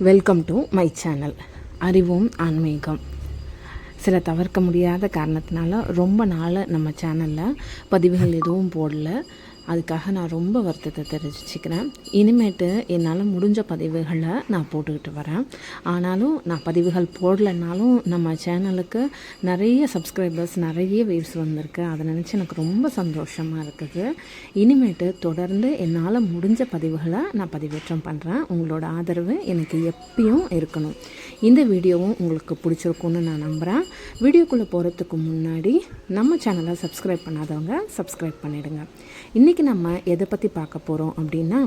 Welcome to my channel அறிவோம் ஆன்மீகம். சில தவிர்க்க முடியாத காரணத்தினால ரொம்ப நாள் நம்ம சேனலில் பதிவுகள் எதுவும் போடல. அதுக்காக நான் ரொம்ப வருத்தத்தை தெரிவிச்சுக்கிறேன். இனிமேட்டு என்னால் முடிஞ்ச பதிவுகளை நான் போட்டுக்கிட்டு வரேன். ஆனாலும் நான் பதிவுகள் போடலைன்னாலும் நம்ம சேனலுக்கு நிறைய சப்ஸ்கிரைபர்ஸ், நிறைய வியூஸ் வந்திருக்கு. அதை நினச்சி எனக்கு ரொம்ப சந்தோஷமாக இருக்குது. இனிமேட்டு தொடர்ந்து என்னால் முடிஞ்ச பதிவுகளை நான் பதிவேற்றம் பண்ணுறேன். உங்களோட ஆதரவு எனக்கு எப்பயும் இருக்கணும். இந்த வீடியோவும் உங்களுக்கு பிடிச்சிருக்குன்னு நான் நம்புகிறேன். வீடியோக்குள்ளே போகிறதுக்கு முன்னாடி நம்ம சேனலை சப்ஸ்கிரைப் பண்ணாதவங்க சப்ஸ்கிரைப் பண்ணிவிடுங்க. இன்றைக்கி நம்ம எதை பற்றி பார்க்க போகிறோம் அப்படின்னா,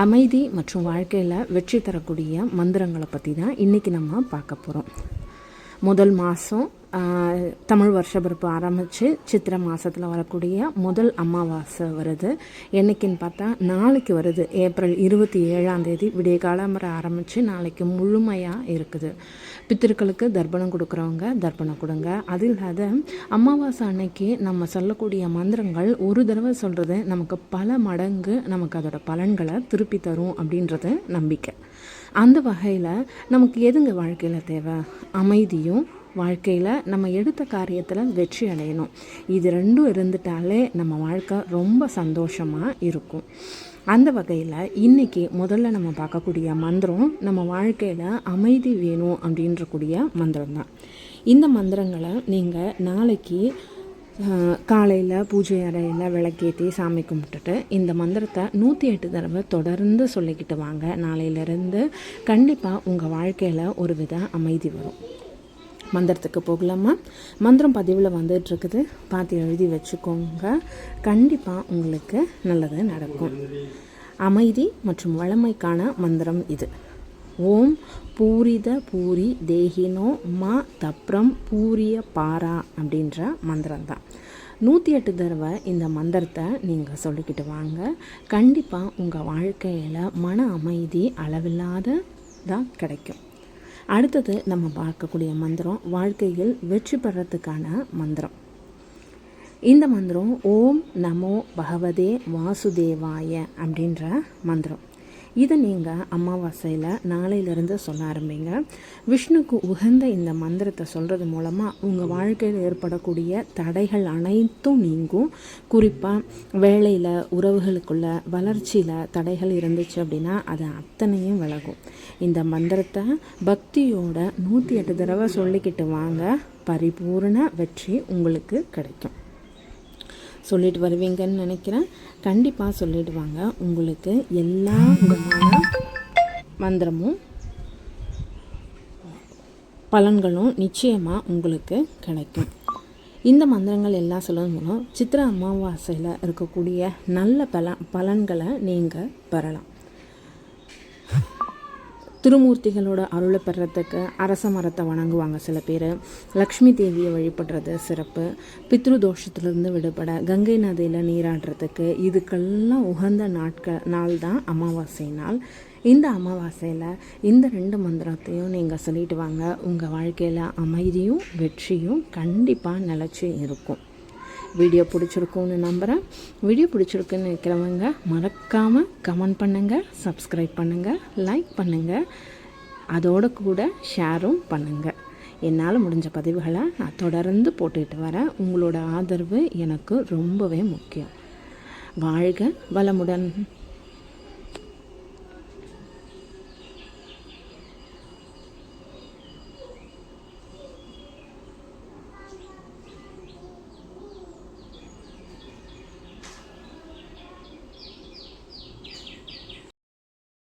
அமைதி மற்றும் வாழ்க்கையில் வெற்றி தரக்கூடிய மந்திரங்களை பற்றி தான் இன்றைக்கி நம்ம பார்க்க போகிறோம். முதல் மாதம் தமிழ் வருஷப்பிறப்பு ஆரம்பித்து சித்திரை மாதத்தில் வரக்கூடிய முதல் அமாவாசை வருது. என்றைக்குன்னு பார்த்தா நாளைக்கு வருது. ஏப்ரல் 27 விடிய காலம்பரை ஆரம்பித்து நாளைக்கு முழுமையாக இருக்குது. பித்திருக்களுக்கு தர்ப்பணம் கொடுக்குறவங்க தர்ப்பணம் கொடுங்க. அது இல்லாத அமாவாசை அன்னைக்கு நம்ம சொல்லக்கூடிய மந்திரங்கள் ஒரு தடவை சொல்கிறது நமக்கு பல மடங்கு நமக்கு அதோட பலன்களை திருப்பி தரும் அப்படின்றது நம்பிக்கை. அந்த வகையில் நமக்கு எதுங்க வாழ்க்கையில் தேவை? அமைதியும் வாழ்க்கையில் நம்ம எடுத்த காரியத்தில் வெற்றி அடையணும். இது ரெண்டும் இருந்துட்டாலே நம்ம வாழ்க்கை ரொம்ப சந்தோஷமாக இருக்கும். அந்த வகையில் இன்றைக்கி முதல்ல நம்ம பார்க்கக்கூடிய மந்திரம் நம்ம வாழ்க்கையில் அமைதி வேணும் அப்படின்றக்கூடிய மந்திரம் தான். இந்த மந்திரங்களை நீங்கள் நாளைக்கு காலையில் பூஜை அறையில் விளக்கேற்றி சாமி கும்பிட்டுட்டு இந்த மந்திரத்தை 108 தடவை தொடர்ந்து சொல்லிக்கிட்டு வாங்க. நாளையிலேருந்து கண்டிப்பாக உங்கள் வாழ்க்கையில் ஒரு வித அமைதி வரும். மந்திரத்துக்கு போகலாமா? மந்திரம் பதிவில் வந்துட்டுருக்குது, பார்த்து எழுதி வச்சுக்கோங்க. கண்டிப்பாக உங்களுக்கு நல்லது நடக்கும். அமைதி மற்றும் வளமைக்கான மந்திரம் இது. ஓம் பூரித பூரி தேகினோ மா தப்ரம் பூரிய பாரா அப்படின்ற மந்திரம் தான். 108 தடவை இந்த மந்திரத்தை நீங்கள் சொல்லிக்கிட்டு வாங்க. கண்டிப்பாக உங்கள் வாழ்க்கையில் மன அமைதி அளவில்லாததாக கிடைக்கும். அடுத்தது நம்ம பார்க்கக்கூடிய மந்திரம் வாழ்க்கையில் வெற்றி பெறத்துக்கான மந்திரம். இந்த மந்திரம் ஓம் நமோ பகவதே வாசுதேவாய அப்படின்ற மந்திரம். இதை நீங்கள் அமாவாசையில் நாளையிலேருந்து சொல்ல ஆரம்பிங்க. விஷ்ணுக்கு உகந்த இந்த மந்திரத்தை சொல்கிறது மூலமாக உங்கள் வாழ்க்கையில் ஏற்படக்கூடிய தடைகள் அனைத்தும் நீங்கும். குறிப்பாக வேலையில், உறவுகளுக்குள்ள, வளர்ச்சியில் தடைகள் இருந்துச்சு அப்படின்னா அது அத்தனையும் விலகும். இந்த மந்திரத்தை பக்தியோட 108 தடவை சொல்லிக்கிட்டு வாங்க. பரிபூர்ண வெற்றி உங்களுக்கு கிடைக்கும். சொல்லிட்டு வருவீங்கன்னு நினைக்கிறேன். கண்டிப்பாக சொல்லிட்டு வாங்க. உங்களுக்கு எல்லா விதமான மந்திரமும் பலன்களும் நிச்சயமாக உங்களுக்கு கிடைக்கும். இந்த மந்திரங்கள் எல்லாம் சொல்லும் மூலம் சித்திரை அமாவாசையில் இருக்கக்கூடிய நல்ல பலன்களை நீங்கள் பெறலாம். திருமூர்த்திகளோட அருளை பெறத்துக்கு அரச மரத்தை வணங்குவாங்க சில பேர். லக்ஷ்மி தேவியை வழிபடுறது சிறப்பு. பித்ரு தோஷத்துலேருந்து விடுபட கங்கை நதியில் நீராடுறதுக்கு இதுக்கெல்லாம் உகந்த நாள் தான் அமாவாசை நாள். இந்த அமாவாசையில் இந்த 2 மந்திரத்தையும் நீங்கள் சொல்லிட்டு வாங்க. உங்கள் வாழ்க்கையில் அமைதியும் வெற்றியும் கண்டிப்பாக நிலச்சி இருக்கும். வீடியோ பிடிச்சிருக்குன்னு நம்புகிறேன். வீடியோ பிடிச்சிருக்குன்னு நினைக்கிறவங்க மறக்காமல் கமெண்ட் பண்ணுங்கள், சப்ஸ்கிரைப் பண்ணுங்கள், லைக் பண்ணுங்கள், அதோடு கூட ஷேரும் பண்ணுங்கள். என்னால் முடிஞ்ச பதிவுகளை நான் தொடர்ந்து போட்டுக்கிட்டு வரேன். உங்களோட ஆதரவு எனக்கு ரொம்பவே முக்கியம். வாழ்க வளமுடன்.